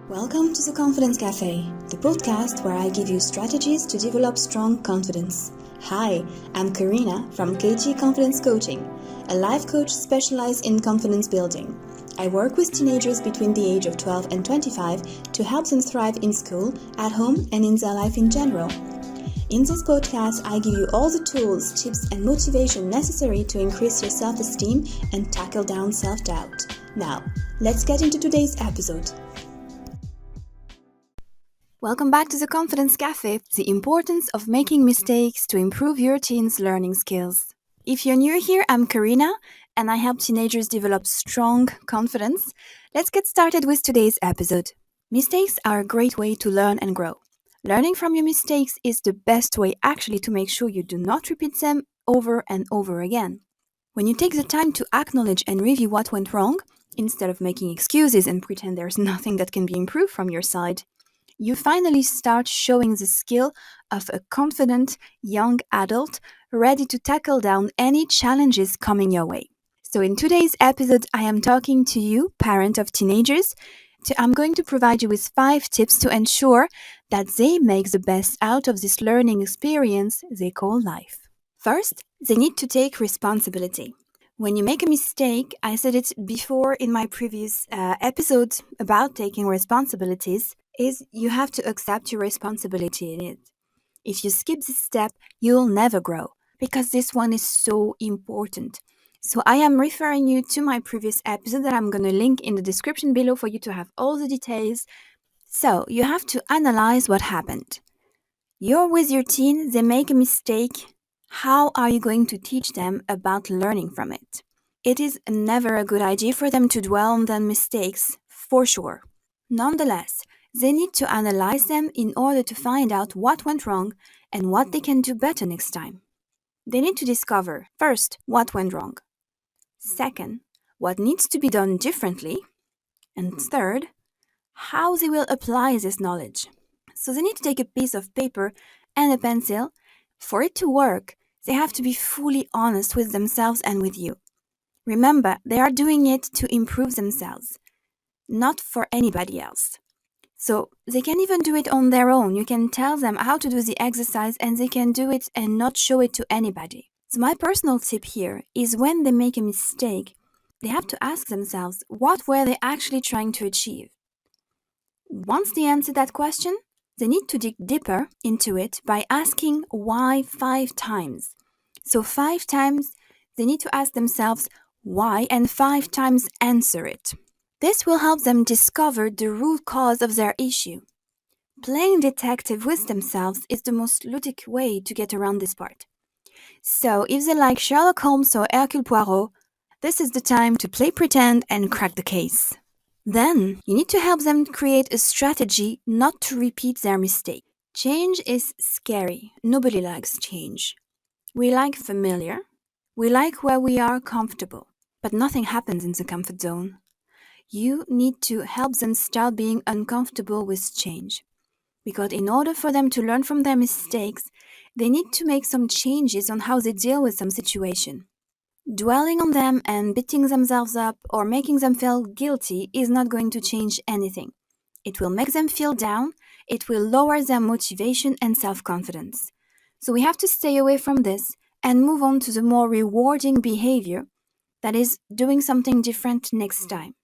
Welcome to the Confidence Café, the podcast where I give you strategies to develop strong confidence. Hi, I'm Karina from KG Confidence Coaching, a life coach specialized in confidence building. I work with teenagers between the age of 12 and 25 to help them thrive in school, at home, and in their life in general. In this podcast, I give you all the tools, tips, and motivation necessary to increase your self-esteem and tackle down self-doubt. Now, let's get into today's episode. Welcome back to the Confidence Café, the importance of making mistakes to improve your teens' learning skills. If you're new here, I'm Karina, and I help teenagers develop strong confidence. Let's get started with today's episode. Mistakes are a great way to learn and grow. Learning from your mistakes is the best way actually to make sure you do not repeat them over and over again. When you take the time to acknowledge and review what went wrong, instead of making excuses and pretend there's nothing that can be improved from your side, you finally start showing the skill of a confident young adult ready to tackle down any challenges coming your way. So in today's episode, I am talking to you, parent of teenagers. I'm going to provide you with 5 tips to ensure that they make the best out of this learning experience they call life. First, they need to take responsibility. When you make a mistake, I said it before in my previous episode about taking responsibilities, is you have to accept your responsibility in it. If you skip this step, you'll never grow, because this one is so important. So I am referring you to my previous episode that I'm going to link in the description below for you to have all the details. So you have to analyze what happened. You're with your teen, they make a mistake. How are you going to teach them about learning from it? It is never a good idea for them to dwell on their mistakes, for sure. Nonetheless, they need to analyze them in order to find out what went wrong and what they can do better next time. They need to discover, first, what went wrong. Second, what needs to be done differently. And third, how they will apply this knowledge. So they need to take a piece of paper and a pencil. For it to work, they have to be fully honest with themselves and with you. Remember, they are doing it to improve themselves, not for anybody else. So they can even do it on their own. You can tell them how to do the exercise and they can do it and not show it to anybody. So my personal tip here is when they make a mistake, they have to ask themselves, what were they actually trying to achieve? Once they answer that question, they need to dig deeper into it by asking why 5 times. So 5 times, they need to ask themselves why and 5 times answer it. This will help them discover the root cause of their issue. Playing detective with themselves is the most ludic way to get around this part. So if they like Sherlock Holmes or Hercule Poirot, this is the time to play pretend and crack the case. Then, you need to help them create a strategy not to repeat their mistake. Change is scary. Nobody likes change. We like familiar. We like where we are comfortable. But nothing happens in the comfort zone. You need to help them start being uncomfortable with change. Because in order for them to learn from their mistakes, they need to make some changes on how they deal with some situation. Dwelling on them and beating themselves up or making them feel guilty is not going to change anything. It will make them feel down, it will lower their motivation and self-confidence. So we have to stay away from this and move on to the more rewarding behavior, that is, doing something different next time.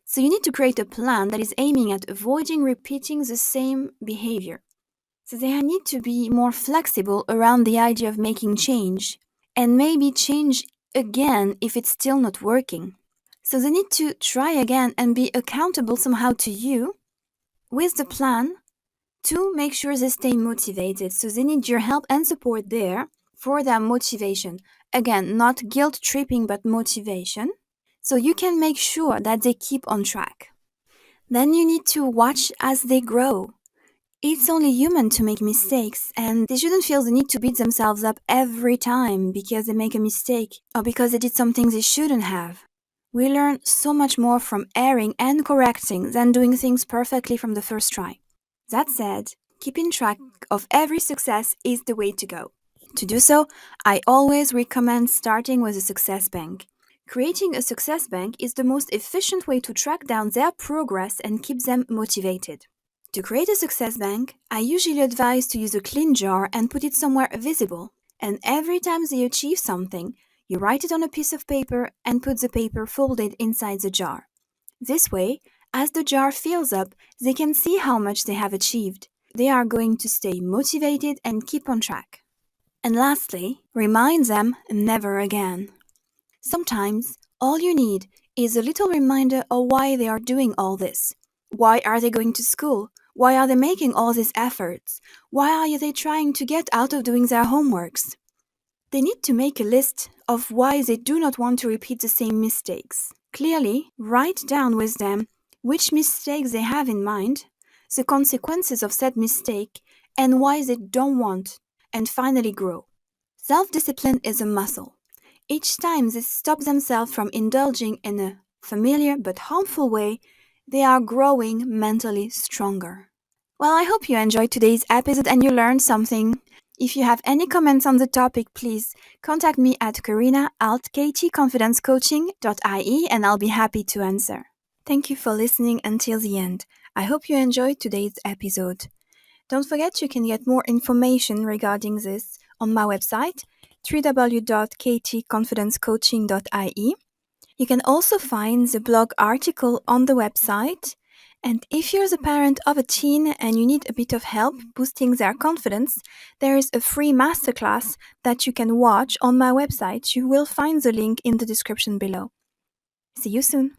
So you need to create a plan that is aiming at avoiding repeating the same behavior. So they need to be more flexible around the idea of making change and maybe change again if it's still not working. So they need to try again and be accountable somehow to you with the plan to make sure they stay motivated. So they need your help and support there for their motivation. Again, not guilt tripping, but motivation. So you can make sure that they keep on track. Then you need to watch as they grow. It's only human to make mistakes, and they shouldn't feel the need to beat themselves up every time because they make a mistake or because they did something they shouldn't have. We learn so much more from erring and correcting than doing things perfectly from the first try. That said, keeping track of every success is the way to go. To do so, I always recommend starting with a success bank. Creating a success bank is the most efficient way to track down their progress and keep them motivated. To create a success bank, I usually advise to use a clean jar and put it somewhere visible. And every time they achieve something, you write it on a piece of paper and put the paper folded inside the jar. This way, as the jar fills up, they can see how much they have achieved. They are going to stay motivated and keep on track. And lastly, remind them never again. Sometimes all you need is a little reminder of why they are doing all this. Why are they going to school? Why are they making all these efforts? Why are they trying to get out of doing their homeworks? They need to make a list of why they do not want to repeat the same mistakes. Clearly, write down with them which mistakes they have in mind, the consequences of said mistake, and why they don't want, and finally grow. Self-discipline is a muscle. Each time they stop themselves from indulging in a familiar but harmful way, they are growing mentally stronger. Well, I hope you enjoyed today's episode and you learned something. If you have any comments on the topic, please contact me at karina@ktconfidencecoaching.ie and I'll be happy to answer. Thank you for listening until the end. I hope you enjoyed today's episode. Don't forget you can get more information regarding this on my website, www.ktconfidencecoaching.ie. You can also find the blog article on the website. And if you're the parent of a teen and you need a bit of help boosting their confidence, there is a free masterclass that you can watch on my website. You will find the link in the description below. See you soon.